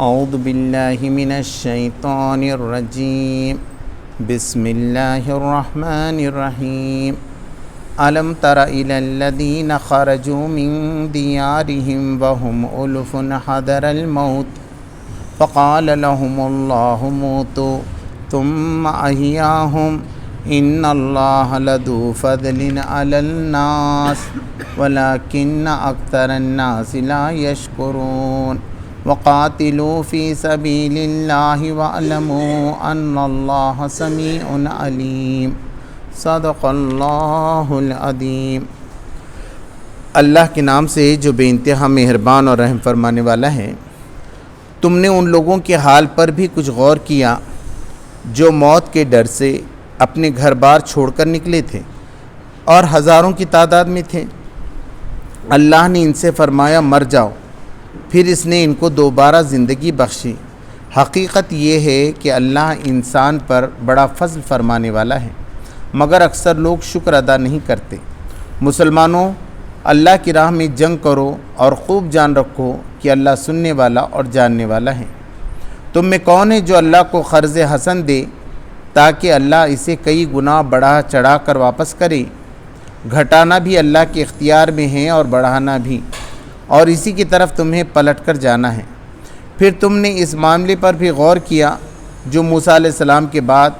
اعوذ باللہ من الشیطان الرجیم بسم اللہ الرحمن الرحیم الم تر الی الذین خرجوا من دیارہم وهم الف حذر الموت فقال لهم اللہ موتوا ثم احیاہم ان اللہ لذو فضل علی الناس ولکن اکثر الناس لا یشکرون وقاتلوا فی سبیل اللہ واعلموا ان اللہ سمیع علیم صدق اللہ العظیم۔ اللہ کے نام سے جو بے انتہا مہربان اور رحم فرمانے والا ہے۔ تم نے ان لوگوں کے حال پر بھی کچھ غور کیا جو موت کے ڈر سے اپنے گھر بار چھوڑ کر نکلے تھے اور ہزاروں کی تعداد میں تھے۔ اللہ نے ان سے فرمایا مر جاؤ، پھر اس نے ان کو دوبارہ زندگی بخشی۔ حقیقت یہ ہے کہ اللہ انسان پر بڑا فضل فرمانے والا ہے، مگر اکثر لوگ شکر ادا نہیں کرتے۔ مسلمانوں، اللہ کی راہ میں جنگ کرو اور خوب جان رکھو کہ اللہ سننے والا اور جاننے والا ہے۔ تم میں کون ہے جو اللہ کو قرض حسن دے تاکہ اللہ اسے کئی گنا بڑھا چڑھا کر واپس کرے؟ گھٹانا بھی اللہ کے اختیار میں ہے اور بڑھانا بھی، اور اسی کی طرف تمہیں پلٹ کر جانا ہے۔ پھر تم نے اس معاملے پر بھی غور کیا جو موسیٰ علیہ السلام کے بعد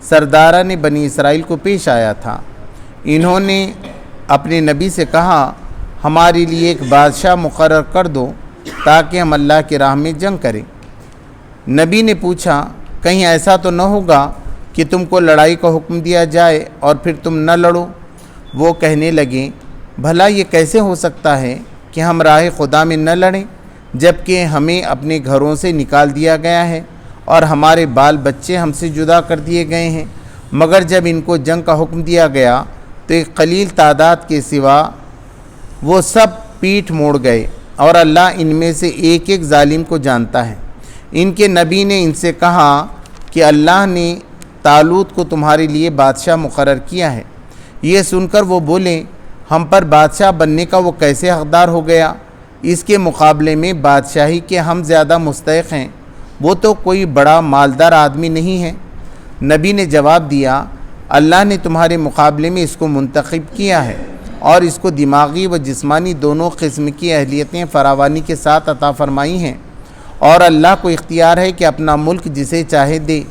سرداران بنی اسرائیل کو پیش آیا تھا۔ انہوں نے اپنے نبی سے کہا ہمارے لیے ایک بادشاہ مقرر کر دو تاکہ ہم اللہ کی راہ میں جنگ کریں۔ نبی نے پوچھا کہیں ایسا تو نہ ہوگا کہ تم کو لڑائی کا حکم دیا جائے اور پھر تم نہ لڑو؟ وہ کہنے لگے بھلا یہ کیسے ہو سکتا ہے کہ ہم راہ خدا میں نہ لڑیں جبکہ ہمیں اپنے گھروں سے نکال دیا گیا ہے اور ہمارے بال بچے ہم سے جدا کر دیے گئے ہیں؟ مگر جب ان کو جنگ کا حکم دیا گیا تو ایک قلیل تعداد کے سوا وہ سب پیٹھ موڑ گئے، اور اللہ ان میں سے ایک ایک ظالم کو جانتا ہے۔ ان کے نبی نے ان سے کہا کہ اللہ نے طالوت کو تمہارے لیے بادشاہ مقرر کیا ہے۔ یہ سن کر وہ بولے ہم پر بادشاہ بننے کا وہ کیسے حقدار ہو گیا؟ اس کے مقابلے میں بادشاہی کے ہم زیادہ مستحق ہیں، وہ تو کوئی بڑا مالدار آدمی نہیں ہے۔ نبی نے جواب دیا اللہ نے تمہارے مقابلے میں اس کو منتخب کیا ہے اور اس کو دماغی و جسمانی دونوں قسم کی اہلیتیں فراوانی کے ساتھ عطا فرمائی ہیں، اور اللہ کو اختیار ہے کہ اپنا ملک جسے چاہے دے۔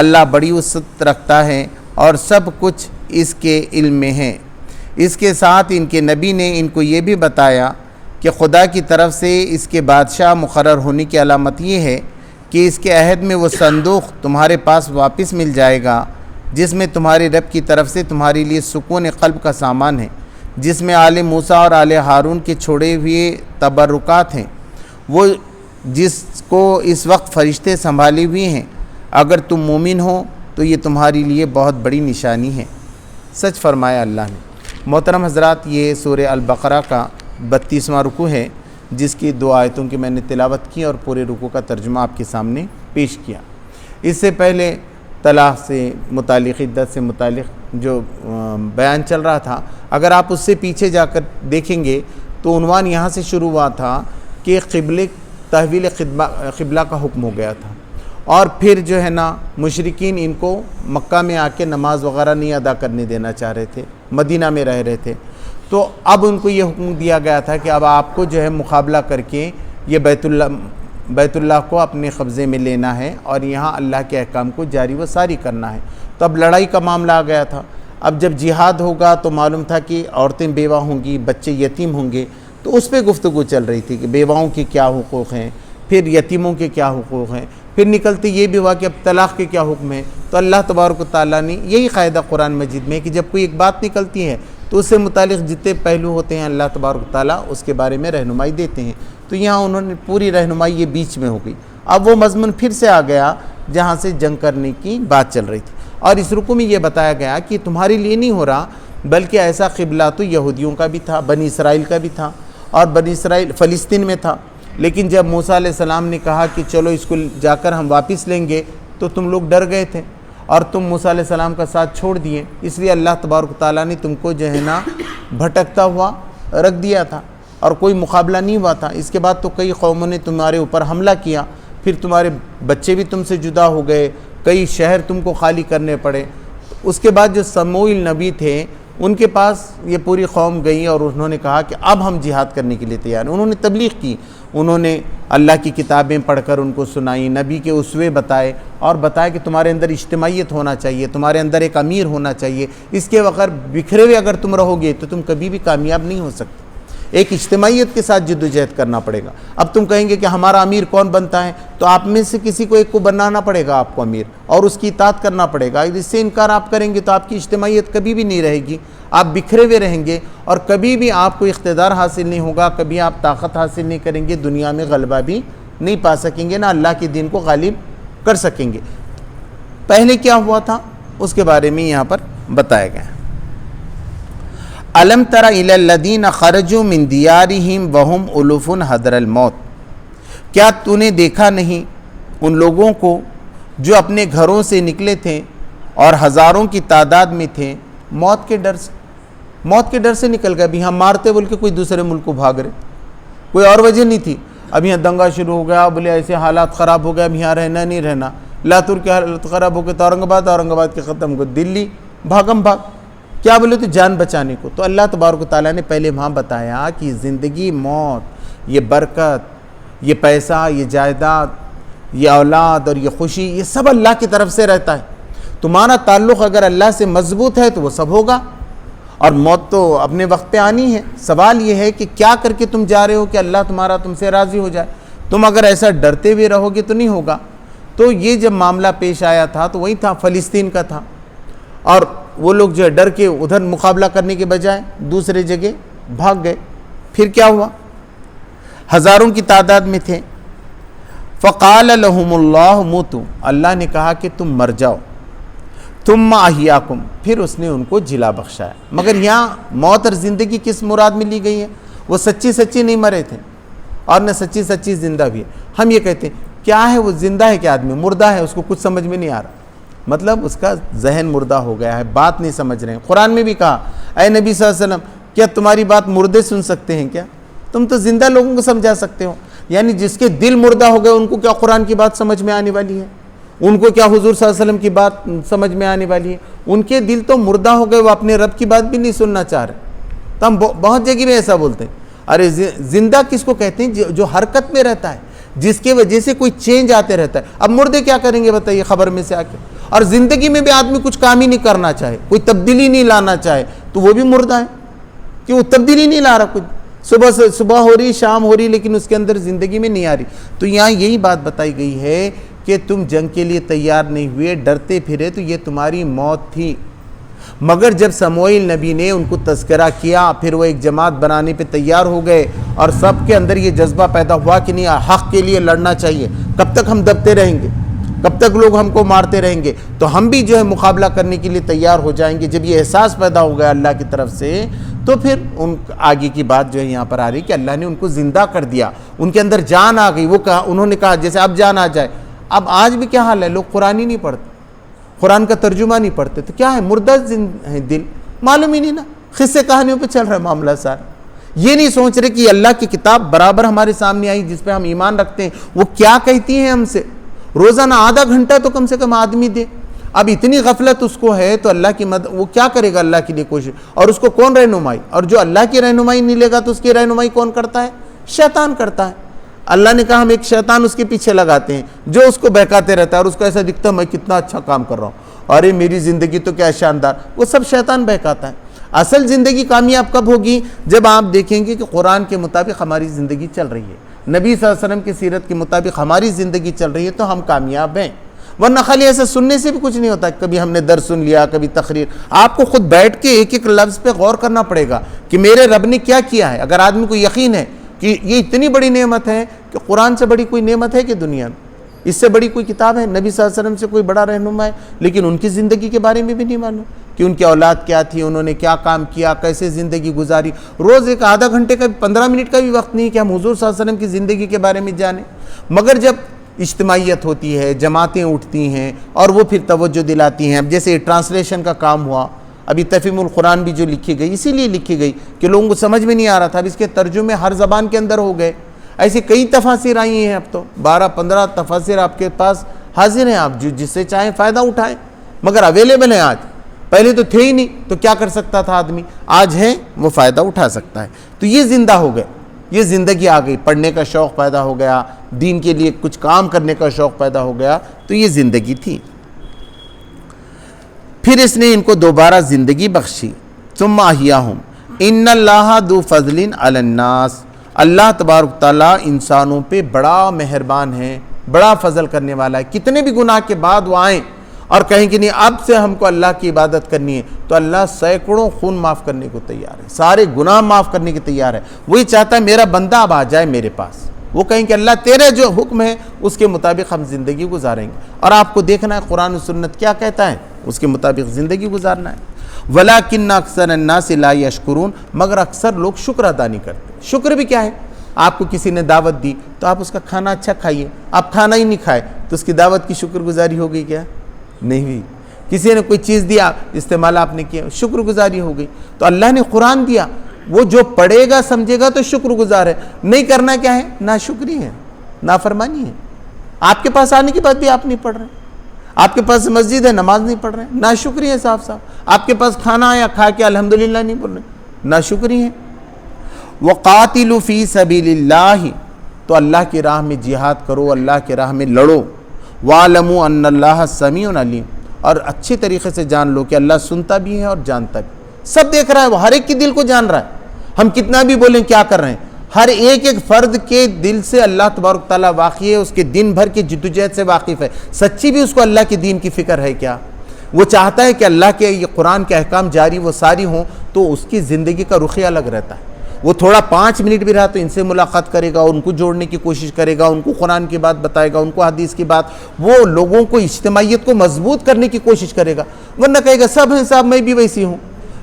اللہ بڑی وسعت رکھتا ہے اور سب کچھ اس کے علم میں ہے۔ اس کے ساتھ ان کے نبی نے ان کو یہ بھی بتایا کہ خدا کی طرف سے اس کے بادشاہ مقرر ہونے کی علامت یہ ہے کہ اس کے عہد میں وہ صندوق تمہارے پاس واپس مل جائے گا جس میں تمہارے رب کی طرف سے تمہارے لیے سکون قلب کا سامان ہے، جس میں آل موسیٰ اور آل ہارون کے چھوڑے ہوئے تبرکات ہیں، وہ جس کو اس وقت فرشتے سنبھالے ہوئے ہیں۔ اگر تم مومن ہو تو یہ تمہارے لیے بہت بڑی نشانی ہے۔ سچ فرمایا اللہ نے۔ محترم حضرات، یہ سورہ البقرہ کا 32واں رکوع ہے جس کی 2 آیتوں کی میں نے تلاوت کی اور پورے رکوع کا ترجمہ آپ کے سامنے پیش کیا۔ اس سے پہلے طلاق سے متعلق، عدت سے متعلق جو بیان چل رہا تھا، اگر آپ اس سے پیچھے جا کر دیکھیں گے تو عنوان یہاں سے شروع ہوا تھا کہ تحویل قبلہ کا حکم ہو گیا تھا، اور پھر جو ہے نا مشرکین ان کو مکہ میں آ کے نماز وغیرہ نہیں ادا کرنے دینا چاہ رہے تھے، مدینہ میں رہ رہے تھے۔ تو اب ان کو یہ حکم دیا گیا تھا کہ اب آپ کو جو ہے مقابلہ کر کے یہ بیت اللہ کو اپنے قبضے میں لینا ہے اور یہاں اللہ کے احکام کو جاری و ساری کرنا ہے۔ تو اب لڑائی کا معاملہ آ گیا تھا۔ اب جب جہاد ہوگا تو معلوم تھا کہ عورتیں بیوہ ہوں گی، بچے یتیم ہوں گے، تو اس پہ گفتگو چل رہی تھی کہ بیواؤں کے کیا حقوق ہیں، پھر یتیموں کے کیا حقوق ہیں، پھر نکلتے یہ بھی ہوا کہ اب طلاق کے کیا حکم ہے۔ تو اللہ تبارک و تعالیٰ نے یہی قاعدہ قرآن مجید میں کہ جب کوئی ایک بات نکلتی ہے تو اس سے متعلق جتنے پہلو ہوتے ہیں اللہ تبارک و تعالیٰ اس کے بارے میں رہنمائی دیتے ہیں۔ تو یہاں انہوں نے پوری رہنمائی یہ بیچ میں ہو گئی۔ اب وہ مضمون پھر سے آ گیا جہاں سے جنگ کرنے کی بات چل رہی تھی، اور اس رکوع میں یہ بتایا گیا کہ تمہارے لیے نہیں ہو رہا، بلکہ ایسا قبلہ تو یہودیوں کا بھی تھا، بنی اسرائیل کا بھی تھا، اور بنی اسرائیل فلسطین میں تھا۔ لیکن جب موسیٰ علیہ السلام نے کہا کہ چلو اس کو جا کر ہم واپس لیں گے تو تم لوگ ڈر گئے تھے اور تم موسیٰ علیہ السلام کا ساتھ چھوڑ دیے، اس لیے اللہ تبارک و تعالیٰ نے تم کو جو ہے نا بھٹکتا ہوا رکھ دیا تھا اور کوئی مقابلہ نہیں ہوا تھا۔ اس کے بعد تو کئی قوموں نے تمہارے اوپر حملہ کیا، پھر تمہارے بچے بھی تم سے جدا ہو گئے، کئی شہر تم کو خالی کرنے پڑے۔ اس کے بعد جو سموئیل نبی تھے ان کے پاس یہ پوری قوم گئی اور انہوں نے کہا کہ اب ہم جہاد کرنے کے لیے تیار ہیں۔ انہوں نے تبلیغ کی، انہوں نے اللہ کی کتابیں پڑھ کر ان کو سنائی، نبی کے اسوے بتائے اور بتایا کہ تمہارے اندر اجتماعیت ہونا چاہیے، تمہارے اندر ایک امیر ہونا چاہیے، اس کے بغیر بکھرے ہوئے اگر تم رہو گے تو تم کبھی بھی کامیاب نہیں ہو سکتے، ایک اجتماعیت کے ساتھ جدوجہد کرنا پڑے گا۔ اب تم کہیں گے کہ ہمارا امیر کون بنتا ہے، تو آپ میں سے کسی کو ایک کو بنانا پڑے گا آپ کو امیر، اور اس کی اطاعت کرنا پڑے گا۔ اس سے انکار آپ کریں گے تو آپ کی اجتماعیت کبھی بھی نہیں رہے گی، آپ بکھرے ہوئے رہیں گے اور کبھی بھی آپ کو اقتدار حاصل نہیں ہوگا، کبھی آپ طاقت حاصل نہیں کریں گے، دنیا میں غلبہ بھی نہیں پا سکیں گے، نہ اللہ کے دین کو غالب کر سکیں گے۔ پہلے کیا ہوا تھا اس کے بارے میں یہاں پر بتایا گیا ہے۔ الم تر الی الذین خرجوا من دیارہم وہم الوف حذر الموت، کیا تو نے دیکھا نہیں ان لوگوں کو جو اپنے گھروں سے نکلے تھے اور ہزاروں کی تعداد میں تھے موت کے ڈر سے، موت کے ڈر سے نکل گئے۔ ابھی ہم مارتے بول کے کوئی دوسرے ملک کو بھاگ رہے، کوئی اور وجہ نہیں تھی۔ اب یہاں دنگا شروع ہو گیا، بولے ایسے حالات خراب ہو گئے، اب یہاں رہنا نہیں رہنا، لاتور کی حالت خراب ہو گئی تو اورنگ آباد کے ختم ہو گئے، دلی بھاگم بھاگ، کیا بولے تو جان بچانے کو۔ تو اللہ تبارک و تعالیٰ نے پہلے وہاں بتایا کہ زندگی، موت، یہ برکت، یہ پیسہ، یہ جائیداد، یہ اولاد اور یہ خوشی، یہ سب اللہ کی طرف سے رہتا ہے۔ تمہارا تعلق اگر اللہ سے مضبوط ہے تو وہ سب ہوگا، اور موت تو اپنے وقت پہ آنی ہے۔ سوال یہ ہے کہ کیا کر کے تم جا رہے ہو کہ اللہ تمہارا تم سے راضی ہو جائے۔ تم اگر ایسا ڈرتے ہوئے رہو گے تو نہیں ہوگا۔ تو یہ جب معاملہ پیش آیا تھا تو وہی تھا، فلسطین کا تھا، اور وہ لوگ جو ہے ڈر کے ادھر مقابلہ کرنے کے بجائے دوسرے جگہ بھاگ گئے۔ پھر کیا ہوا؟ ہزاروں کی تعداد میں تھے۔ فقال لهم اللہ موتوا، اللہ نے کہا کہ تم مر جاؤ، ثم احیاکم، پھر اس نے ان کو جلا بخشایا۔ مگر یہاں موت اور زندگی کس مراد میں لی گئی ہے؟ وہ سچی سچی نہیں مرے تھے اور نہ سچی سچی زندہ بھی ہے۔ ہم یہ کہتے ہیں کیا ہے وہ زندہ ہے کہ آدمی مردہ ہے، اس کو کچھ سمجھ میں نہیں آ رہا، مطلب اس کا ذہن مردہ ہو گیا ہے، بات نہیں سمجھ رہے ہیں۔ قرآن میں بھی کہا اے نبی صلی اللہ علیہ وسلم کیا تمہاری بات مردے سن سکتے ہیں کیا؟ تم تو زندہ لوگوں کو سمجھا سکتے ہو، یعنی جس کے دل مردہ ہو گئے ان کو کیا قرآن کی بات سمجھ میں آنے والی ہے؟ ان کو کیا حضور صلی اللہ علیہ وسلم کی بات سمجھ میں آنے والی ہے؟ ان کے دل تو مردہ ہو گئے، وہ اپنے رب کی بات بھی نہیں سننا چاہ رہے۔ تو ہم بہت جگہ میں ایسا بولتے ہیں، ارے زندہ کس کو کہتے ہیں؟ جو حرکت میں رہتا ہے، جس کی وجہ سے کوئی چینج آتے رہتا ہے۔ اب مردے کیا کریں گے بتائیے خبر میں سے آ کے؟ اور زندگی میں بھی آدمی کچھ کام ہی نہیں کرنا چاہے، کوئی تبدیلی نہیں لانا چاہے تو وہ بھی مردہ ہے، کہ وہ تبدیلی نہیں لا رہا، کچھ صبح ہو رہی، شام ہو رہی، لیکن اس کے اندر زندگی میں نہیں آ رہی۔ تو یہاں یہی بات بتائی گئی ہے کہ تم جنگ کے لیے تیار نہیں ہوئے، ڈرتے پھرے، تو یہ تمہاری موت تھی۔ مگر جب سموئیل نبی نے ان کو تذکرہ کیا، پھر وہ ایک جماعت بنانے پہ تیار ہو گئے، اور سب کے اندر یہ جذبہ پیدا ہوا کہ نہیں، حق کے لیے لڑنا چاہیے، کب تک ہم دبتے رہیں گے، کب تک لوگ ہم کو مارتے رہیں گے، تو ہم بھی جو ہے مقابلہ کرنے کے لیے تیار ہو جائیں گے۔ جب یہ احساس پیدا ہو گیا اللہ کی طرف سے، تو پھر ان آگے کی بات جو ہے یہاں پر آ رہی کہ اللہ نے ان کو زندہ کر دیا، ان کے اندر جان آ گئی۔ وہ کہا، انہوں نے کہا جیسے اب جان آ جائے۔ اب آج بھی کیا حال ہے، لوگ قرآن ہی نہیں پڑھتے، قرآن کا ترجمہ نہیں پڑھتے، تو کیا ہے، مردہ ہے دل، معلوم ہی نہیں نا، قصے کہانیوں پہ چل رہا ہے معاملہ سارا۔ یہ نہیں سوچ رہے کہ اللہ کی کتاب برابر ہمارے سامنے آئی جس پہ ہم ایمان رکھتے ہیں، وہ کیا کہتی ہیں ہم سے، روزانہ آدھا گھنٹہ تو کم سے کم آدمی دے۔ اب اتنی غفلت اس کو ہے تو اللہ کی مدد وہ کیا کرے گا اللہ کے لیے کوشش، اور اس کو کون رہنمائی، اور جو اللہ کی رہنمائی نہیں لے گا تو اس کی رہنمائی کون کرتا ہے؟ شیطان کرتا ہے۔ اللہ نے کہا ہم ایک شیطان اس کے پیچھے لگاتے ہیں جو اس کو بہکاتے رہتا ہے، اور اس کو ایسا دکھتا ہے میں کتنا اچھا کام کر رہا ہوں، ارے میری زندگی تو کیا شاندار، وہ سب شیطان بہکاتا ہے۔ اصل زندگی کامیاب کب ہوگی؟ جب آپ دیکھیں گے کہ قرآن کے مطابق ہماری زندگی چل رہی ہے، نبی صلی اللہ علیہ وسلم کی سیرت کے مطابق ہماری زندگی چل رہی ہے، تو ہم کامیاب ہیں۔ ورنہ خالی ایسا سننے سے بھی کچھ نہیں ہوتا، کبھی ہم نے درس سن لیا، کبھی تقریر۔ آپ کو خود بیٹھ کے ایک ایک لفظ پہ غور کرنا پڑے گا کہ میرے رب نے کیا کیا ہے۔ اگر آدمی کو یقین ہے کہ یہ اتنی بڑی نعمت ہے، کہ قرآن سے بڑی کوئی نعمت ہے کہ دنیا میں، اس سے بڑی کوئی کتاب ہے، نبی صلی اللہ علیہ وسلم سے کوئی بڑا رہنما ہے، لیکن ان کی زندگی کے بارے میں بھی نہیں معلوم کہ ان کی اولاد کیا تھی، انہوں نے کیا کام کیا، کیسے زندگی گزاری۔ روز ایک آدھا گھنٹے کا 15 منٹ کا بھی وقت نہیں کہ ہم حضور صلی اللہ علیہ وسلم کی زندگی کے بارے میں جانیں۔ مگر جب اجتماعیت ہوتی ہے، جماعتیں اٹھتی ہیں اور وہ پھر توجہ دلاتی ہیں، اب جیسے ٹرانسلیشن کا کام ہوا، ابھی تفہیم القرآن بھی جو لکھی گئی اسی لیے لکھی گئی کہ لوگوں کو سمجھ میں نہیں آ رہا تھا، اب اس کے ترجمے ہر زبان کے اندر ہو گئے۔ ایسے کئی تفاسیر آئی ہیں، اب تو 12-15 تفاسیر آپ کے پاس حاضر ہیں، آپ جس سے چاہیں فائدہ اٹھائیں، مگر اویلیبل ہیں آج، پہلے تو تھے ہی نہیں، تو کیا کر سکتا تھا آدمی؟ آج ہے، وہ فائدہ اٹھا سکتا ہے۔ تو یہ زندہ ہو گئے، یہ زندگی آ گئی، پڑھنے کا شوق پیدا ہو گیا، دین کے لیے کچھ کام کرنے کا شوق پیدا ہو گیا، تو یہ زندگی تھی۔ پھر اس نے ان کو دوبارہ زندگی بخشی، ثم احیاہم ان اللہ ذو فضل علی الناس، اللہ تبارک تعالیٰ انسانوں پہ بڑا مہربان ہے، بڑا فضل کرنے والا ہے۔ کتنے بھی گناہ کے بعد وہ آئیں اور کہیں کہ نہیں اب سے ہم کو اللہ کی عبادت کرنی ہے، تو اللہ سینکڑوں خون معاف کرنے کو تیار ہے، سارے گناہ معاف کرنے کے تیار ہے۔ وہی چاہتا ہے میرا بندہ اب آ جائے میرے پاس، وہ کہیں کہ اللہ تیرے جو حکم ہے اس کے مطابق ہم زندگی گزاریں گے، اور آپ کو دیکھنا ہے قرآن و سنت کیا کہتا ہے، اس کے مطابق زندگی گزارنا ہے۔ وَلَٰكِنَّ أَكْثَرَ النَّاسِ لَا يَشْكُرُونَ، مگر اکثر لوگ شکر ادا نہیں کرتے۔ شکر بھی کیا ہے؟ آپ کو کسی نے دعوت دی تو آپ اس کا کھانا اچھا کھائیے، آپ کھانا ہی نہیں کھائے تو اس کی دعوت کی شکر گزاری ہو گئی کیا؟ نہیں ہوئی۔ کسی نے کوئی چیز دیا، استعمال آپ نے کیا، شکر گزاری ہو گئی۔ تو اللہ نے قرآن دیا، وہ جو پڑھے گا سمجھے گا تو شکر گزار ہے، نہیں کرنا کیا ہے؟ ناشکری ہے، نافرمانی ہے۔ آپ کے پاس آنے کے بعد بھی آپ نہیں پڑھ رہے، آپ کے پاس مسجد ہے نماز نہیں پڑھ رہے، ناشکری ہے صاف صاف۔ آپ کے پاس کھانا آیا کھا کے الحمدللہ نہیں بول رہے، ناشکری ہے۔ وَقَاتِلُوا فِي سَبِيلِ اللَّهِ، تو اللہ کی راہ میں جہاد کرو، اللہ کی راہ میں لڑو۔ وَاعْلَمُوا أَنَّ اللَّهَ سَمِيعٌ عَلِيمٌ، اور اچھے طریقے سے جان لو کہ اللہ سنتا بھی ہے اور جانتا بھی، سب دیکھ رہا ہے، وہ ہر ایک کی دل کو جان رہا ہے۔ ہم کتنا بھی بولیں کیا کر رہے ہیں، ہر ایک فرد کے دل سے اللہ تبارک تعالیٰ واقعی ہے، اس کے دن بھر کی جدوجہد سے واقف ہے، سچی بھی اس کو اللہ کے دین کی فکر ہے کیا؟ وہ چاہتا ہے کہ اللہ کے یہ قرآن کے احکام جاری وہ ساری ہوں، تو اس کی زندگی کا رخ الگ رہتا ہے۔ وہ تھوڑا 5 منٹ بھی رہا تو ان سے ملاقات کرے گا، ان کو جوڑنے کی کوشش کرے گا، ان کو قرآن کی بات بتائے گا، ان کو حدیث کی بات، وہ لوگوں کو اجتماعیت کو مضبوط کرنے کی کوشش کرے گا، ورنہ کہے گا سب ہیں صاحب میں بھی ویسی ہوں،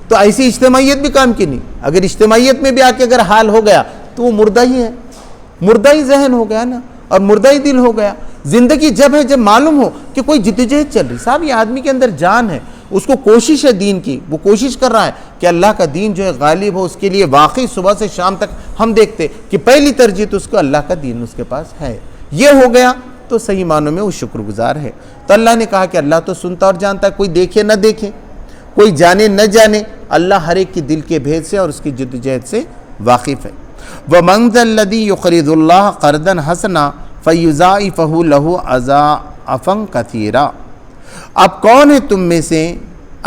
تو ایسی اجتماعیت بھی کام کی نہیں۔ اگر اجتماعیت میں بھی آ کے اگر حال ہو گیا تو وہ مردہ ہی ہے، مردہ ہی ذہن ہو گیا نا، اور مردہ ہی دل ہو گیا۔ زندگی جب ہے جب معلوم ہو کہ کوئی جدوجہد چل رہی، صاحب یہ آدمی کے اندر جان ہے، اس کو کوشش ہے دین کی، وہ کوشش کر رہا ہے کہ اللہ کا دین جو ہے غالب ہو، اس کے لیے واقعی صبح سے شام تک ہم دیکھتے کہ پہلی ترجیح تو اس کو اللہ کا دین اس کے پاس ہے، یہ ہو گیا تو صحیح معنوں میں وہ شکر گزار ہے۔ تو اللہ نے کہا کہ اللہ تو سنتا اور جانتا ہے، کوئی دیکھے نہ دیکھے، کوئی جانے نہ جانے، اللہ ہر ایک کی دل کے بھید سے اور اس کی جدوجہد سے واقف ہے۔ وَمَنْ ذَا الَّذِي يُقْرِضُ اللَّهَ قَرْضًا حَسَنًا فَيُضَاعِفَهُ لَهُ أَضْعَافًا كَثِيرًا، اب کون ہے تم میں سے،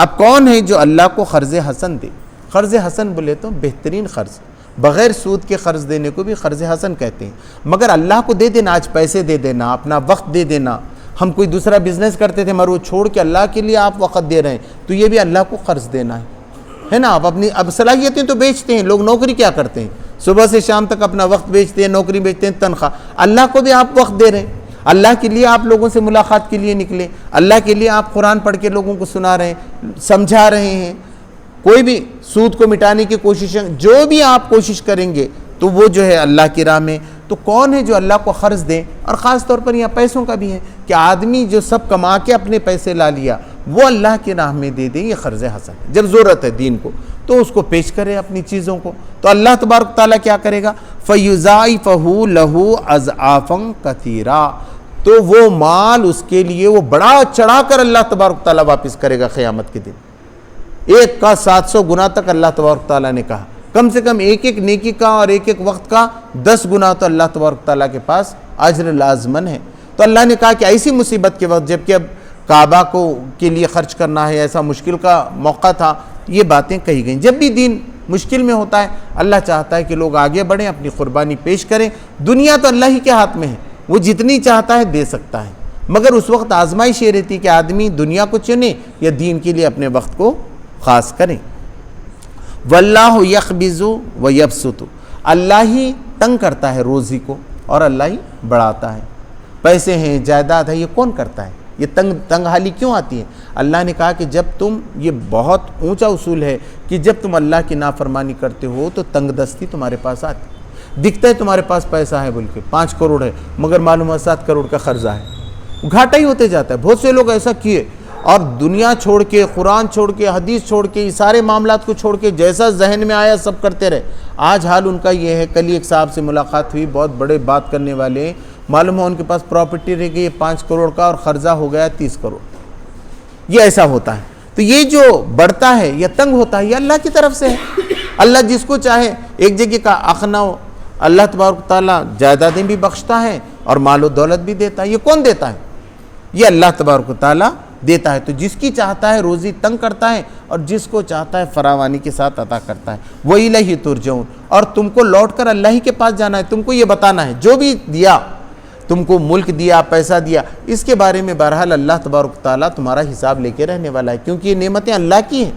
اب کون ہے جو اللہ کو قرض حسن دے؟ قرض حسن بولے تو بہترین قرض، بغیر سود کے قرض دینے کو بھی قرض حسن کہتے ہیں، مگر اللہ کو دے دینا، آج پیسے دے دینا، اپنا وقت دے دینا۔ ہم کوئی دوسرا بزنس کرتے تھے مگر وہ چھوڑ کے اللہ کے لیے آپ وقت دے رہے ہیں، تو یہ بھی اللہ کو قرض دینا ہے نا۔ آپ اپنی اب صلاحیتیں تو بیچتے ہیں، لوگ نوکری کیا کرتے ہیں، صبح سے شام تک اپنا وقت بیچتے ہیں، نوکری بیچتے ہیں، تنخواہ۔ اللہ کو بھی آپ وقت دے رہے ہیں، اللہ کے لیے آپ لوگوں سے ملاقات کے لیے نکلے، اللہ کے لیے آپ قرآن پڑھ کے لوگوں کو سنا رہے ہیں، سمجھا رہے ہیں۔ کوئی بھی سود کو مٹانے کی کوشش، جو بھی آپ کوشش کریں گے تو وہ جو ہے اللہ کی راہ میں۔ تو کون ہے جو اللہ کو قرض دے؟ اور خاص طور پر یہاں پیسوں کا بھی ہے کہ آدمی جو سب کما کے اپنے پیسے لا لیا وہ اللہ کی راہ میں دے دے، یہ قرض حسن ہے۔ جب ضرورت ہے دین کو تو اس کو پیش کرے اپنی چیزوں کو، تو اللہ تبارک تعالیٰ کیا کرے گا؟ فَيُضَاعِفَهُ لَهُ أَضْعَافًا كَثِيرًا، تو وہ مال اس کے لیے وہ بڑا چڑھا کر اللہ تبارک تعالیٰ واپس کرے گا قیامت کے دن۔ ایک کا 700 گنا تک اللہ تبارک تعالیٰ نے کہا، کم سے کم ایک ایک نیکی کا اور ایک ایک وقت کا 10 گنا تو اللہ تبارک تعالیٰ کے پاس اجر لازمن ہے۔ تو اللہ نے کہا کہ ایسی مصیبت کے وقت جب کہ اب کعبہ کو کے لیے خرچ کرنا ہے، ایسا مشکل کا موقع تھا، یہ باتیں کہی گئیں۔ جب بھی دین مشکل میں ہوتا ہے اللہ چاہتا ہے کہ لوگ آگے بڑھیں، اپنی قربانی پیش کریں۔ دنیا تو اللہ ہی کے ہاتھ میں ہے، وہ جتنی چاہتا ہے دے سکتا ہے، مگر اس وقت آزمائش یہ رہتی کہ آدمی دنیا کو چنے یا دین کے لیے اپنے وقت کو خاص کریں۔ واللہ یقبض ویبسط، اللہ ہی تنگ کرتا ہے روزی کو اور اللہ ہی بڑھاتا ہے۔ پیسے ہیں، جائیداد ہے، یہ کون کرتا ہے؟ یہ تنگ حالی کیوں آتی ہے؟ اللہ نے کہا کہ جب تم، یہ بہت اونچا اصول ہے کہ جب تم اللہ کی نافرمانی کرتے ہو تو تنگ دستی تمہارے پاس آتی۔ دکھتا ہے تمہارے پاس پیسہ ہے بول کے 5 کروڑ ہے، مگر معلوم ہے 7 کروڑ کا قرضہ ہے، گھاٹا ہی ہوتے جاتا ہے۔ بہت سے لوگ ایسا کیے اور دنیا چھوڑ کے، قرآن چھوڑ کے، حدیث چھوڑ کے، یہ سارے معاملات کو چھوڑ کے جیسا ذہن میں آیا سب کرتے رہے۔ آج حال ان کا یہ ہے، کل ایک صاحب سے ملاقات ہوئی، بہت بڑے بات کرنے والے، معلوم ہو ان کے پاس پراپرٹی رہ گئی 5 کروڑ کا اور قرضہ ہو گیا 30 کروڑ۔ یہ ایسا ہوتا ہے۔ تو یہ جو بڑھتا ہے یا تنگ ہوتا ہے یہ اللہ کی طرف سے ہے۔ اللہ جس کو چاہے، ایک جگہ کا اخنو، اللہ تبارک تعالیٰ جائیدادیں بھی بخشتا ہے اور مال و دولت بھی دیتا ہے۔ یہ کون دیتا ہے؟ یہ اللہ تبارک تعالیٰ دیتا ہے۔ تو جس کی چاہتا ہے روزی تنگ کرتا ہے اور جس کو چاہتا ہے فراوانی کے ساتھ عطا کرتا ہے۔ وَإِلَيْهِ تُرْجَعُونَ، اور تم کو لوٹ کر اللہ ہی کے پاس جانا ہے۔ تم کو یہ بتانا ہے جو بھی دیا، تم کو ملک دیا، پیسہ دیا، اس کے بارے میں بہرحال اللہ تبارک تعالیٰ تمہارا حساب لے کے رہنے والا ہے، کیونکہ یہ نعمتیں اللہ کی ہیں۔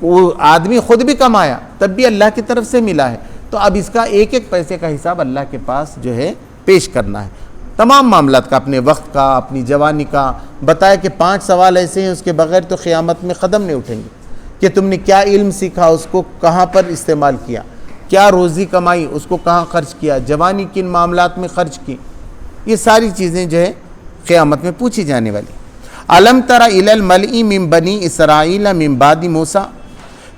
وہ آدمی خود بھی کمایا تب بھی اللہ کی طرف سے ملا ہے، تو اب اس کا ایک ایک پیسے کا حساب اللہ کے پاس جو ہے پیش کرنا ہے، تمام معاملات کا، اپنے وقت کا، اپنی جوانی کا۔ بتایا کہ 5 سوال ایسے ہیں اس کے بغیر تو قیامت میں قدم نہیں اٹھیں گے، کہ تم نے کیا علم سیکھا، اس کو کہاں پر استعمال کیا، کیا روزی کمائی، اس کو کہاں خرچ کیا، جوانی کن معاملات میں خرچ کی، یہ ساری چیزیں جو ہے قیامت میں پوچھی جانے والی۔ الم تر الی الملئی من بنی اسرائیل من بعد موسیٰ،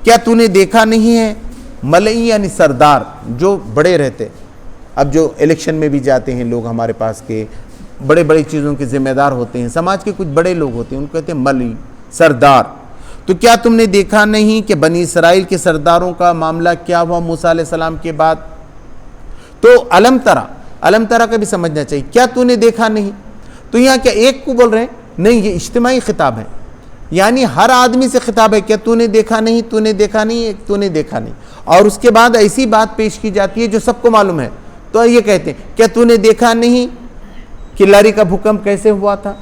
کیا تو نے دیکھا نہیں ہے، ملئی یعنی سردار جو بڑے رہتے، اب جو الیکشن میں بھی جاتے ہیں لوگ ہمارے پاس کے، بڑے بڑے چیزوں کے ذمہ دار ہوتے ہیں، سماج کے کچھ بڑے لوگ ہوتے ہیں، ان کو کہتے ہیں ملئی، سردار۔ تو کیا تم نے دیکھا نہیں کہ بنی اسرائیل کے سرداروں کا معاملہ کیا ہوا موسیٰ علیہ السلام کے بعد؟ تو علم ترا کا بھی سمجھنا چاہیے، کیا تو نے دیکھا نہیں؟ تو یہاں کیا ایک کو بول رہے ہیں؟ نہیں، یہ اجتماعی خطاب ہے، یعنی ہر آدمی سے خطاب ہے، کیا تو نے دیکھا نہیں، تو نے دیکھا نہیں، تو نے دیکھا نہیں۔ اور اس کے بعد ایسی بات پیش کی جاتی ہے جو سب کو معلوم ہے، تو یہ کہتے ہیں کیا تو نے دیکھا نہیں کہ لاری کا بھوکمپ کیسے ہوا تھا؟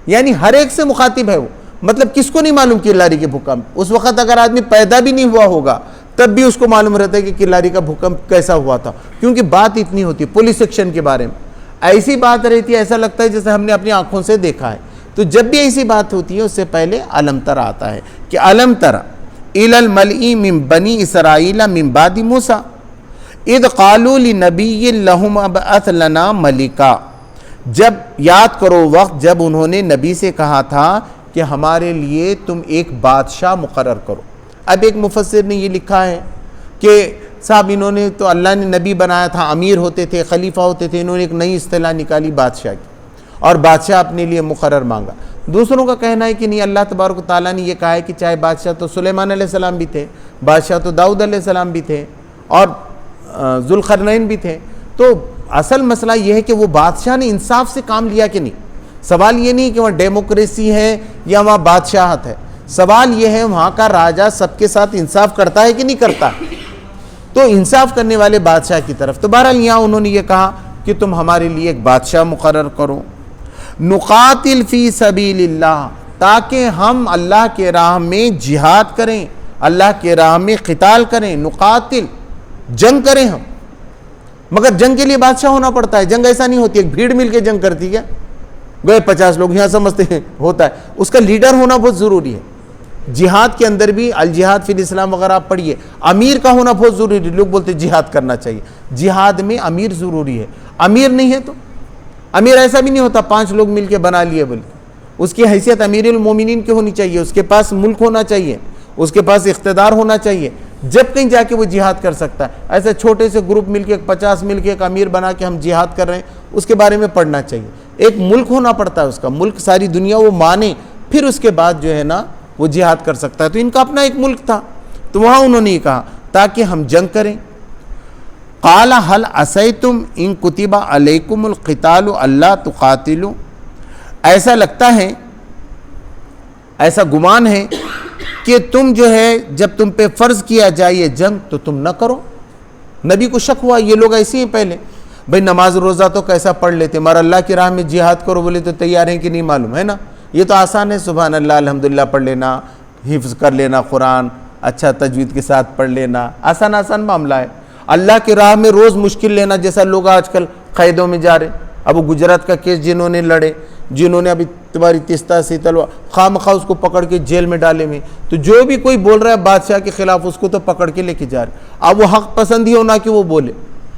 یعنی ہر ایک سے مخاطب ہے وہ، مطلب کس کو نہیں معلوم کہ لاری کے بھوکمپ، اس وقت اگر آدمی پیدا بھی نہیں ہوا ہوگا تب بھی اس کو معلوم رہتا ہے کہ لاری کا بھوکمپ کیسا ہوا تھا، کیونکہ بات اتنی ہوتی ہے۔ پولیس ایکشن کے بارے میں ایسی بات رہتی ہے، ایسا لگتا ہے جیسے ہم نے اپنی آنکھوں سے دیکھا ہے۔ تو جب بھی ایسی بات ہوتی ہے اس سے پہلے علم تر آتا ہے کہ علم تر الی الملئی من بنی اسرائیل من بعد موسیٰ اذ قالوا لنبی لہم ابعث لنا ملکا، جب یاد کرو وقت جب انہوں نے نبی سے کہا تھا کہ ہمارے لیے تم ایک بادشاہ مقرر کرو۔ اب ایک مفسر نے یہ لکھا ہے کہ صاحب انہوں نے تو اللہ نے نبی بنایا تھا، امیر ہوتے تھے، خلیفہ ہوتے تھے، انہوں نے ایک نئی اصطلاح نکالی بادشاہ کی، اور بادشاہ اپنے لیے مقرر مانگا۔ دوسروں کا کہنا ہے کہ نہیں، اللہ تبارک و تعالیٰ نے یہ کہا ہے کہ چاہے بادشاہ تو سلیمان علیہ السلام بھی تھے، بادشاہ تو داؤد علیہ السلام بھی تھے، اور ذوالقرنین بھی تھے۔ تو اصل مسئلہ یہ ہے کہ وہ بادشاہ نے انصاف سے کام لیا کہ نہیں۔ سوال یہ نہیں کہ وہاں ڈیموکریسی ہے یا وہاں بادشاہت ہے، سوال یہ ہے وہاں کا راجہ سب کے ساتھ انصاف کرتا ہے کہ نہیں کرتا، تو انصاف کرنے والے بادشاہ کی طرف۔ تو بہرحال یہاں انہوں نے یہ کہا کہ تم ہمارے لیے ایک بادشاہ مقرر کرو، نقاتل فی سبیل اللہ، تاکہ ہم اللہ کے راہ میں جہاد کریں، اللہ کے راہ میں قتال کریں، نقاتل جنگ کریں ہم۔ مگر جنگ کے لیے بادشاہ ہونا پڑتا ہے، جنگ ایسا نہیں ہوتی ایک بھیڑ مل کے جنگ کرتی ہے، گئے 50 لوگ، یہاں سمجھتے ہیں ہوتا ہے، اس کا لیڈر ہونا بہت ضروری ہے۔ جہاد کے اندر بھی الجہاد فی الاسلام وغیرہ آپ پڑھیے، امیر کا ہونا بہت ضروری ہے۔ لوگ بولتے ہیں جہاد کرنا چاہیے، جہاد میں امیر ضروری ہے، امیر نہیں ہے تو امیر ایسا بھی نہیں ہوتا 5 لوگ مل کے بنا لیے، بلکہ اس کی حیثیت امیر المومنین کی ہونی چاہیے، اس کے پاس ملک ہونا چاہیے، اس کے پاس اقتدار ہونا چاہیے، جب کہیں جا کے وہ جہاد کر سکتا ہے۔ ایسے چھوٹے سے گروپ مل کے 50 مل کے ایک امیر بنا کے ہم جہاد کر رہے ہیں، اس کے بارے میں پڑھنا چاہیے۔ ایک ملک ہونا پڑتا ہے، اس کا ملک ساری دنیا وہ مانے، پھر اس کے بعد جو ہے نا وہ جہاد کر سکتا ہے۔ تو ان کا اپنا ایک ملک تھا، تو وہاں انہوں نے یہ کہا تاکہ ہم جنگ کریں۔ قال هل عصیتم ان کتب علیکم القتال الا تقاتلوا، ایسا لگتا ہے، ایسا گمان ہے کہ تم جو ہے جب تم پہ فرض کیا جائے یہ جنگ تو تم نہ کرو۔ نبی کو شک ہوا یہ لوگ ایسے ہیں، پہلے بھئی نماز روزہ تو کیسا پڑھ لیتے، مگر اللہ کی راہ میں جہاد کرو بولے تو تیار ہیں کہ نہیں معلوم ہے نا، یہ تو آسان ہے، سبحان اللہ الحمدللہ پڑھ لینا، حفظ کر لینا قرآن، اچھا تجوید کے ساتھ پڑھ لینا، آسان معاملہ ہے۔ اللہ کی راہ میں روز مشکل لینا، جیسا لوگ آج کل قیدوں میں جا رہے، اب وہ گجرات کا کیس جنہوں نے لڑے، جنہوں نے ابھی تمہاری تیستا سی تلوار خواہ اس کو پکڑ کے جیل میں ڈالے میں، تو جو بھی کوئی بول رہا ہے بادشاہ کے خلاف اس کو تو پکڑ کے لے کے جا رہے۔ اب وہ حق پسند ہی ہونا کہ وہ بولے،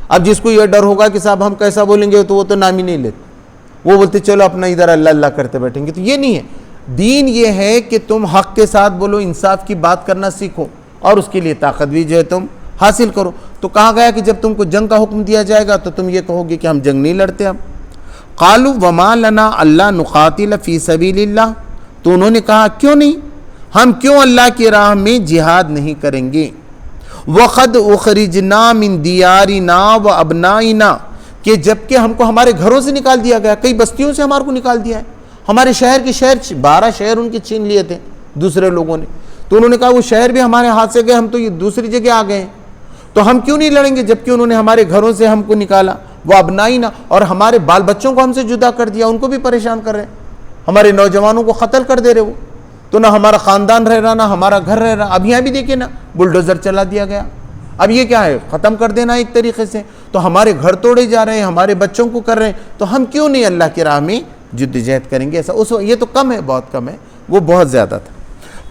اب جس کو یہ ڈر ہوگا کہ صاحب ہم کیسا بولیں گے تو وہ تو نام ہی نہیں لیتے، وہ بولتے چلو اپنا ادھر اللہ اللہ کرتے بیٹھیں گے۔ تو یہ نہیں ہے، دین یہ ہے کہ تم حق کے ساتھ بولو، انصاف کی بات کرنا سیکھو، اور اس کے لیے طاقت بھی جو ہے تم حاصل کرو۔ تو کہا گیا کہ جب تم کو جنگ کا حکم دیا جائے گا تو تم یہ کہو گے کہ ہم جنگ نہیں لڑتے۔ اب قالوا وما لنا الا نقاتل فی سبیل اللہ، تو انہوں نے کہا کیوں نہیں، ہم کیوں اللہ کی راہ میں جہاد نہیں کریں گے۔ وقد اخرجنا من دیارنا و ابنائنا، کہ جبکہ ہم کو ہمارے گھروں سے نکال دیا گیا، کئی بستیوں سے ہمارے کو نکال دیا ہے، ہمارے شہر کے شہر 12 شہر ان کے چھین لیے تھے دوسرے لوگوں نے، تو انہوں نے کہا وہ شہر بھی ہمارے ہاتھ سے گئے، ہم تو یہ دوسری جگہ آ گئے ہیں، تو ہم کیوں نہیں لڑیں گے جبکہ انہوں نے ہمارے گھروں سے ہم کو نکالا۔ وہ ابنائنا، اور ہمارے بال بچوں کو ہم سے جدا کر دیا، ان کو بھی پریشان کر رہے، ہمارے نوجوانوں کو قتل کر دے رہے، وہ تو نہ ہمارا خاندان رہ رہا نہ ہمارا گھر رہ رہا۔ اب یہاں بھی دیکھیں نا، بلڈوزر چلا دیا گیا، اب یہ کیا ہے، ختم کر دینا ایک طریقے سے، تو ہمارے گھر توڑے جا رہے ہیں، ہمارے بچوں کو کر رہے ہیں، تو ہم کیوں نہیں اللہ کی راہ میں جدوجہد کریں گے۔ ایسا یہ تو کم ہے، بہت کم ہے، وہ بہت زیادہ تھا۔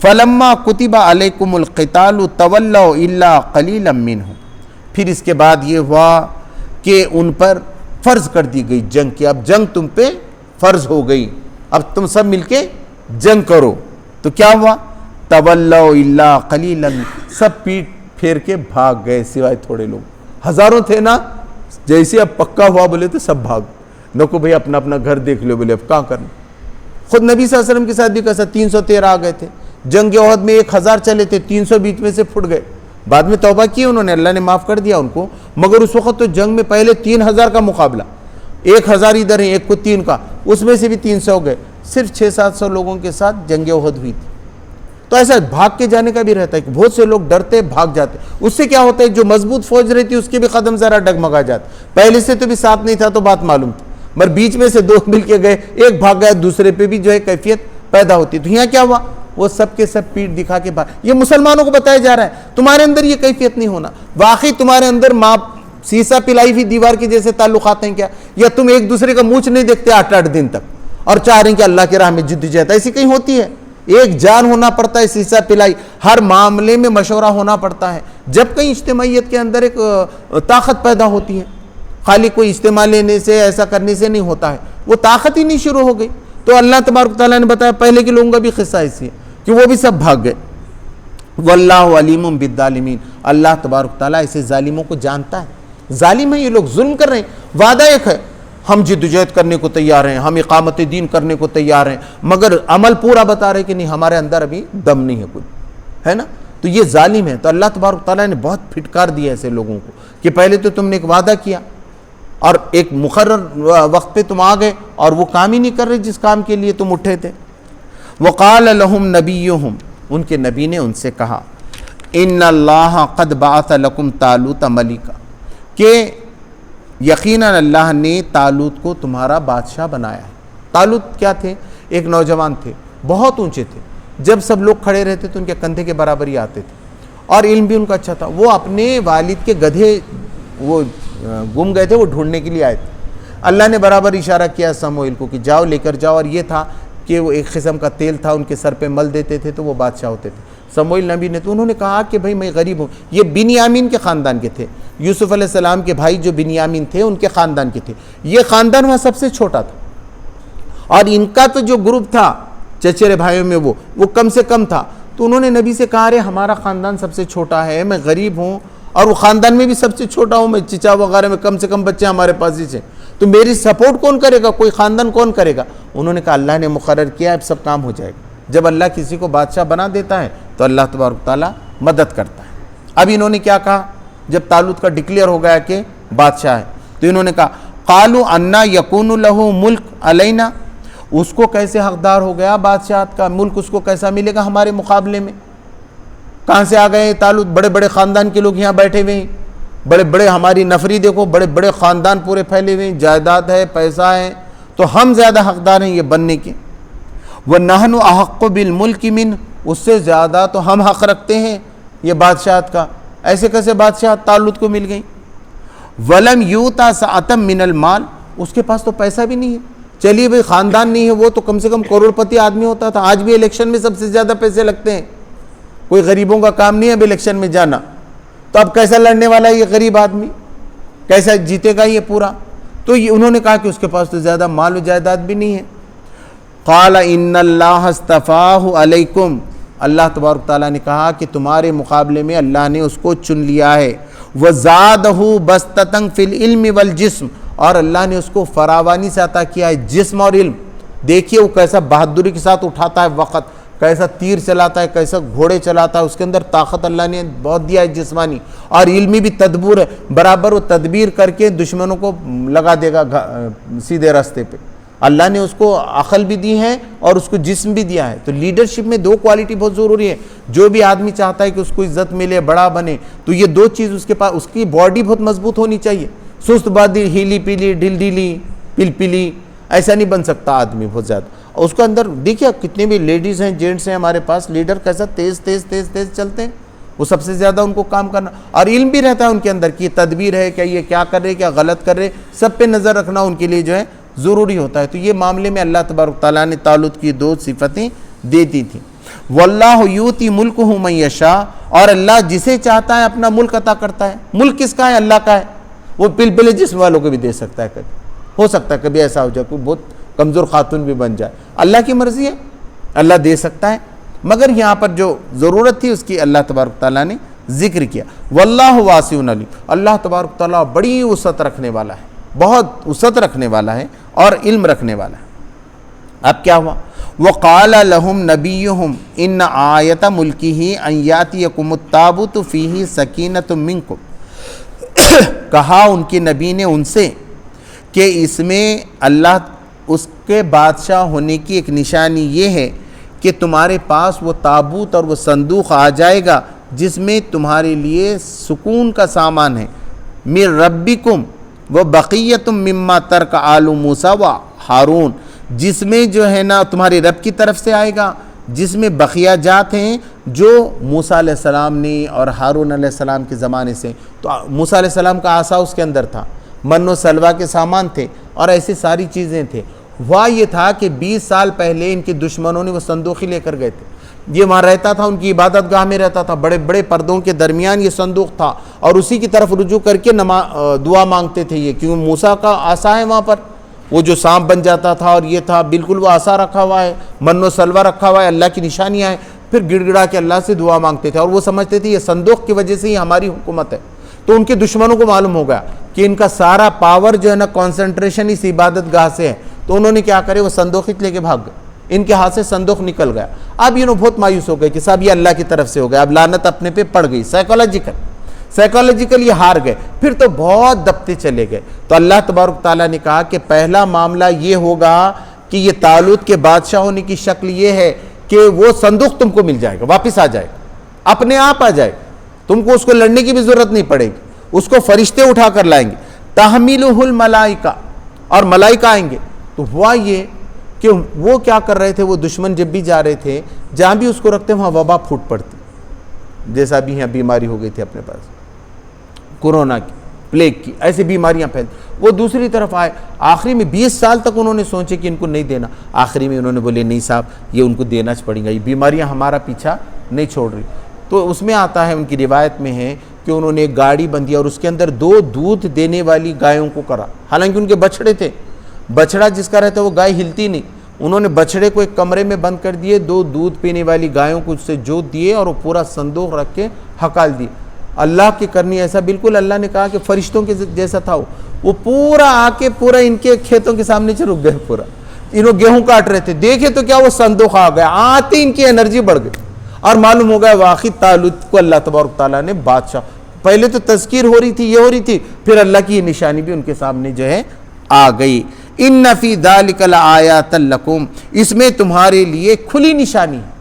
فلما کتب علیکم القتال تولوا الا قلیلا منهم، پھر اس کے بعد یہ ہوا کہ ان پر فرض کر دی گئی جنگ کی، اب جنگ تم پہ فرض ہو گئی، اب تم سب مل کے جنگ کرو۔ تو کیا ہوا، تولوا الا قلیلا، سب پیٹ پھیر کے بھاگ گئے سوائے تھوڑے لوگ، ہزاروں تھے نا، جیسے اب پکا ہوا بولے تو سب بھاگ، نکو بھئی اپنا اپنا گھر دیکھ لو، بولے اب کہاں کرنا۔ خود نبی صلی اللہ علیہ وسلم کے ساتھ بھی کیسا 313 آ گئے تھے، جنگ احد میں 1000 چلے تھے، 300 بیچ میں سے پھٹ گئے، بعد میں توبہ کی انہوں نے، اللہ نے معاف کر دیا ان کو، مگر اس وقت تو جنگ میں پہلے 3000 کا مقابلہ، 1000 ادھر ہیں، ایک کو 3 کا، اس میں سے بھی 300 گئے، صرف 600-700 لوگوں کے ساتھ جنگ احد ہوئی تھی۔ تو ایسا بھاگ کے جانے کا بھی رہتا ہے کہ بہت سے لوگ ڈرتے بھاگ جاتے، اس سے کیا ہوتا ہے جو مضبوط فوج رہتی ہے اس کے بھی قدم ذرا ڈگمگا جاتے، پہلے سے تو بھی ساتھ نہیں تھا تو بات معلوم تھی، مگر بیچ میں سے 2 مل کے گئے، ایک بھاگ گیا، دوسرے پہ بھی جو ہے کیفیت پیدا ہوتی۔ تو یہاں کیا ہوا، وہ سب کے سب پیٹ دکھا کے بھاگ، یہ مسلمانوں کو بتایا جا رہا ہے تمہارے اندر یہ کیفیت نہیں ہونا، واقعی تمہارے اندر ماں سیسا پلائی ہوئی دیوار کے جیسے تعلقات ہیں کیا، یا تم ایک دوسرے کا منہ نہیں دیکھتے 8-8 دن تک اور چاہ رہے ہیں کہ اللہ کی راہ میں جدوجہد، ایسی کہیں ہوتی ہے؟ ایک جان ہونا پڑتا ہے، سیسا پلائی، ہر معاملے میں مشورہ ہونا پڑتا ہے، جب کہیں اجتماعیت کے اندر ایک طاقت پیدا ہوتی ہے، خالی کوئی اجتماع لینے سے ایسا کرنے سے نہیں ہوتا ہے، وہ طاقت ہی نہیں شروع ہو گئی۔ تو اللہ تبارک تعالیٰ نے بتایا پہلے کے لوگوں کا بھی قصہ ایسی ہے کہ وہ بھی سب بھاگ گئے۔ واللہ علیم بالظالمین، اللہ تبارک تعالیٰ ایسے ظالموں کو جانتا ہے، ظالم ہیں یہ لوگ، ظلم کر رہے ہیں، وعدہ ایک ہے ہم جدوجہد کرنے کو تیار ہیں، ہم اقامت دین کرنے کو تیار ہیں، مگر عمل پورا بتا رہے کہ نہیں ہمارے اندر ابھی دم نہیں ہے کچھ، ہے نا، تو یہ ظالم ہے۔ تو اللہ تبارک تعالیٰ نے بہت پھٹکار دیا ایسے لوگوں کو کہ پہلے تو تم نے ایک وعدہ کیا اور ایک مقرر وقت پہ تم آ گئے اور وہ کام ہی نہیں کر رہے جس کام کے لیے تم اٹھے تھے۔ وقال لهم نبیہم، ان کے نبی نے ان سے کہا، ان اللہ قد بعث لکم طالوت ملکا، کہ یقیناً اللہ نے طالوت کو تمہارا بادشاہ بنایا ہے۔ طالوت کیا تھے، ایک نوجوان تھے، بہت اونچے تھے، جب سب لوگ کھڑے رہتے تو ان کے کندھے کے برابر ہی آتے تھے، اور علم بھی ان کا اچھا تھا۔ وہ اپنے والد کے گدھے وہ گم گئے تھے، وہ ڈھونڈنے کے لیے آئے تھے، اللہ نے برابر اشارہ کیا سموئیل کو کہ جاؤ لے کر جاؤ، اور یہ تھا کہ وہ ایک قسم کا تیل تھا ان کے سر پہ مل دیتے تھے تو وہ بادشاہ ہوتے تھے۔ سموئیل نبی نے تو انہوں نے کہا کہ بھائی میں غریب ہوں، یہ بنیامین کے خاندان کے تھے، یوسف علیہ السلام کے بھائی جو بنیامین تھے ان کے خاندان کے تھے، یہ خاندان وہاں سب سے چھوٹا تھا، اور ان کا تو جو گروپ تھا چچیرے بھائیوں میں وہ کم سے کم تھا۔ تو انہوں نے نبی سے کہا، ارے ہمارا خاندان سب سے چھوٹا ہے، میں غریب ہوں اور وہ خاندان میں بھی سب سے چھوٹا ہوں، میں چچا وغیرہ میں کم سے کم بچے ہمارے پاس ہی سے، تو میری سپورٹ کون کرے گا، کوئی خاندان کون کرے گا؟ انہوں نے کہا اللہ نے مقرر کیا، اب سب کام ہو جائے گا۔ جب اللہ کسی کو بادشاہ بنا دیتا ہے تو اللہ تبارک تعالیٰ مدد کرتا ہے۔ اب انہوں نے کیا کہا جب طالوت کا ڈکلیئر ہو گیا کہ بادشاہ ہے، تو انہوں نے کہا قالوا انا یکون لہ ملک علینا، اس کو کیسے حقدار ہو گیا بادشاہت کا، ملک اس کو کیسا ملے گا ہمارے مقابلے میں؟ کہاں سے آ گئے طالوت؟ بڑے بڑے خاندان کے لوگ یہاں بیٹھے ہوئے ہیں، بڑے بڑے ہماری نفری دیکھو، بڑے بڑے خاندان پورے پھیلے ہوئے ہیں، جائیداد ہے، پیسہ ہے، تو ہم زیادہ حقدار ہیں یہ بننے کے۔ وَنَحْنُ أَحَقُّ بِالْمُلْكِ مِنْهُ، اس سے زیادہ تو ہم حق رکھتے ہیں یہ بادشاہت کا، ایسے کیسے بادشاہت طالوت کو مل گئی؟ وَلَمْ يُؤْتَ سَعَةً مِنَ الْمَالِ، اس کے پاس تو پیسہ بھی نہیں ہے، چلیے بھئی خاندان نہیں ہے، وہ تو کم سے کم کروڑپتی آدمی ہوتا تھا، آج بھی الیکشن میں سب سے زیادہ پیسے لگتے ہیں، کوئی غریبوں کا کام نہیں ہے اب الیکشن میں جانا، تو اب کیسا لڑنے والا ہے یہ غریب آدمی، کیسا جیتے گا یہ پورا؟ تو انہوں نے کہا کہ اس کے پاس تو زیادہ مال و جائیداد بھی نہیں ہے۔ قال ان اللہ اصطفاہ علیکم، اللہ تبارک تعالیٰ نے کہا کہ تمہارے مقابلے میں اللہ نے اس کو چن لیا ہے، وزادہ بسطۃ فی العلم والجسم، اور اللہ نے اس کو فراوانی سے عطا کیا ہے جسم اور علم۔ دیکھیے وہ کیسا بہادری کے ساتھ اٹھاتا ہے وقت، کیسا تیر چلاتا ہے، کیسا گھوڑے چلاتا ہے، اس کے اندر طاقت اللہ نے بہت دیا ہے جسمانی، اور علمی بھی تدبیر ہے، برابر وہ تدبیر کر کے دشمنوں کو لگا دے گا سیدھے راستے پہ۔ اللہ نے اس کو عقل بھی دی ہے اور اس کو جسم بھی دیا ہے۔ تو لیڈرشپ میں دو کوالٹی بہت ضروری ہے۔ جو بھی آدمی چاہتا ہے کہ اس کو عزت ملے، بڑا بنے، تو یہ دو چیز اس کے پاس، اس کی باڈی بہت مضبوط ہونی چاہیے۔ سست بادی، ہیلی پیلی، ڈھل ڈھیلی، پل پلی، ایسا نہیں بن سکتا آدمی بہت زیادہ۔ اس کو اندر دیکھیے کتنے بھی لیڈیز ہیں، جینٹس ہیں ہمارے پاس، لیڈر کیسا تیز تیز تیز تیز چلتے ہیں، وہ سب سے زیادہ ان کو کام کرنا، اور علم بھی رہتا ہے ان کے اندر کہ یہ تدبیر ہے، کیا یہ کیا کر رہے، کیا غلط کر رہے، سب پہ نظر رکھنا ان کے لیے جو ہے ضروری ہوتا ہے۔ تو یہ معاملے میں اللہ تبارک تعالیٰ نے طالوت کی دو صفتیں دیتی تھیں۔ واللہ یؤتی ملکہ من یشاء، اور اللہ جسے چاہتا ہے اپنا ملک عطا کرتا ہے۔ ملک کس کا ہے؟ اللہ کا ہے۔ وہ پلپلے جسم والوں کو بھی دے سکتا ہے، کبھی ہو سکتا ہے کبھی ایسا ہو جائے کوئی بہت کمزور خاتون بھی بن جائے، اللہ کی مرضی ہے، اللہ دے سکتا ہے، مگر یہاں پر جو ضرورت تھی اس کی اللہ تبارک تعالیٰ نے ذکر کیا۔ واللہ واسع علیم، اللہ تبارک تعالیٰ بڑی وسعت رکھنے والا ہے، بہت وسعت رکھنے والا ہے اور علم رکھنے والا ہے۔ اب کیا ہوا؟ وقال لهم نبیہم ان آیۃ ملکہ ان یاتیکم التابوت فیہ سکینۃ منکم، کہا ان کے نبی نے ان سے کہ اس میں اللہ اس کے بادشاہ ہونے کی ایک نشانی یہ ہے کہ تمہارے پاس وہ تابوت اور وہ صندوق آ جائے گا جس میں تمہارے لیے سکون کا سامان ہے، من ربکم وبقیۃ مما ترک آل موسیٰ و ہارون، جس میں جو ہے نا تمہارے رب کی طرف سے آئے گا، جس میں بقیہ جات ہیں جو موسیٰ علیہ السلام نے اور ہارون علیہ السلام کے زمانے سے۔ تو موسیٰ علیہ السلام کا عصا اس کے اندر تھا، من و سلوہ کے سامان تھے اور ایسی ساری چیزیں تھے۔ ہوا یہ تھا کہ 20 سال پہلے ان کے دشمنوں نے وہ صندوق ہی لے کر گئے تھے، یہ وہاں رہتا تھا، ان کی عبادت گاہ میں رہتا تھا، بڑے بڑے پردوں کے درمیان یہ صندوق تھا، اور اسی کی طرف رجوع کر کے دعا مانگتے تھے یہ، کیوں موسیٰ کا عصا ہے وہاں پر، وہ جو سانپ بن جاتا تھا اور یہ تھا، بالکل وہ عصا رکھا ہوا ہے، من و سلوہ رکھا ہوا ہے، اللہ کی نشانیاں ہیں، پھر گڑ گڑا کے اللہ سے دعا مانگتے تھے، اور وہ سمجھتے تھے یہ صندوق کی وجہ سے ہی ہماری حکومت ہے۔ تو ان کے دشمنوں کو معلوم ہو گیا کہ ان کا سارا پاور جو ہے نا کنسنٹریشن اس عبادت گاہ سے ہے، تو انہوں نے کیا کرے، وہ صندوق لے کے بھاگ گئے، ان کے ہاتھ سے صندوق نکل گیا۔ اب یہ بہت مایوس ہو گئے کہ صاحب یہ اللہ کی طرف سے ہو گیا، اب لعنت اپنے پہ پڑ گئی، سائیکولوجیکل یہ ہار گئے، پھر تو بہت دبتے چلے گئے۔ تو اللہ تبارک تعالیٰ نے کہا کہ پہلا معاملہ یہ ہوگا کہ یہ طالوت کے بادشاہ ہونے کی شکل یہ ہے کہ وہ صندوق تم کو مل جائے گا، واپس آ جائے گا، اپنے آپ آ جائے گا، تم کو اس کو لڑنے کی بھی ضرورت نہیں پڑے گی، اس کو فرشتے اٹھا کر لائیں گے، تحملہ الملائکہ، اور ملائکہ آئیں گے۔ تو ہوا یہ کہ وہ کیا کر رہے تھے، وہ دشمن جب بھی جا رہے تھے جہاں بھی اس کو رکھتے وہاں وبا پھوٹ پڑتی، جیسا بھی یہاں بیماری ہو گئی تھی اپنے پاس کورونا کی، پلیگ کی، ایسی بیماریاں پھیلتی، وہ دوسری طرف آئے۔ آخری میں 20 سال تک انہوں نے سوچے کہ ان کو نہیں دینا، آخری میں انہوں نے بولے نہیں صاحب یہ ان کو دینا پڑے گا، یہ بیماریاں ہمارا پیچھا نہیں چھوڑ رہی۔ تو اس میں آتا ہے، ان کی روایت میں ہے کہ انہوں نے ایک گاڑی بندھی اور اس کے اندر 2 دودھ دینے والی گایوں کو کرا، حالانکہ ان کے بچڑے تھے، بچڑا جس کا رہتا ہے وہ گائے ہلتی نہیں، انہوں نے بچڑے کو ایک کمرے میں بند کر دیے، 2 دودھ پینے والی گایوں کو اس سے جوت دیے اور وہ پورا صندوق رکھ کے ہکال دیے۔ اللہ کی کرنی ایسا، بالکل اللہ نے کہا کہ فرشتوں کے جیسا تھا وہ پورا آ کے پورا ان کے کھیتوں کے سامنے سے رک گئے، پورا انہوں گیہوں کاٹ رہے تھے، دیکھے تو کیا وہ صندوق آ گیا، آتے ان کی انرجی بڑھ گئی اور معلوم ہو گیا واقعی طالوت کو اللہ تبارک تعالیٰ نے بادشاہ، پہلے تو تذکیر ہو رہی تھی، یہ ہو رہی تھی، پھر اللہ کی یہ نشانی بھی ان کے سامنے جو ہے آ گئی۔ ان فی ذلک لآیات لکم، اس میں تمہارے لیے کھلی نشانی ہے،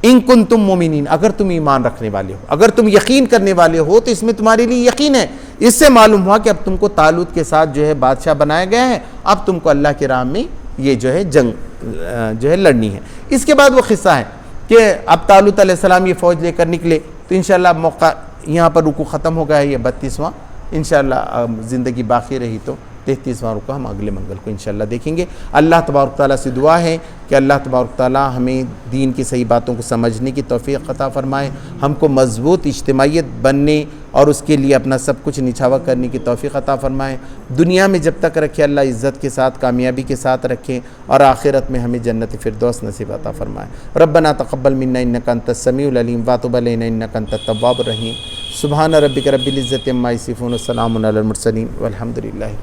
ان کنتم مومنین، اگر تم ایمان رکھنے والے ہو، اگر تم یقین کرنے والے ہو تو اس میں تمہارے لیے یقین ہے۔ اس سے معلوم ہوا کہ اب تم کو طالوت کے ساتھ جو ہے بادشاہ بنایا گیا ہے، اب تم کو اللہ کے راہ میں یہ جو ہے جنگ جو ہے لڑنی ہے۔ اس کے بعد وہ قصہ ہے کہ اب طالوت علیہ السلام یہ فوج لے کر نکلے، تو انشاءاللہ موقع یہاں پر رکوع ختم ہو گیا ہے، یہ 32واں، انشاءاللہ زندگی باقی رہی تو 33واں رکوع ہم اگلے منگل کو انشاءاللہ دیکھیں گے۔ اللہ تبارک تعالیٰ سے دعا ہے کہ اللہ تبارک تعالیٰ ہمیں دین کی صحیح باتوں کو سمجھنے کی توفیق عطا فرمائے، ہم کو مضبوط اجتماعیت بننے اور اس کے لیے اپنا سب کچھ نچھاور کرنے کی توفیق عطا فرمائے۔ دنیا میں جب تک رکھے اللہ عزت کے ساتھ کامیابی کے ساتھ رکھے، اور آخرت میں ہمیں جنت فردوس نصیب عطا فرمائے۔ ربنا تقبل منا انک انت السمیع العلیم وتب علینا انک انت التواب الرحیم۔ سبحان ربک رب العزت عما یصفون، والسلام علی المرسلین والحمد للہ۔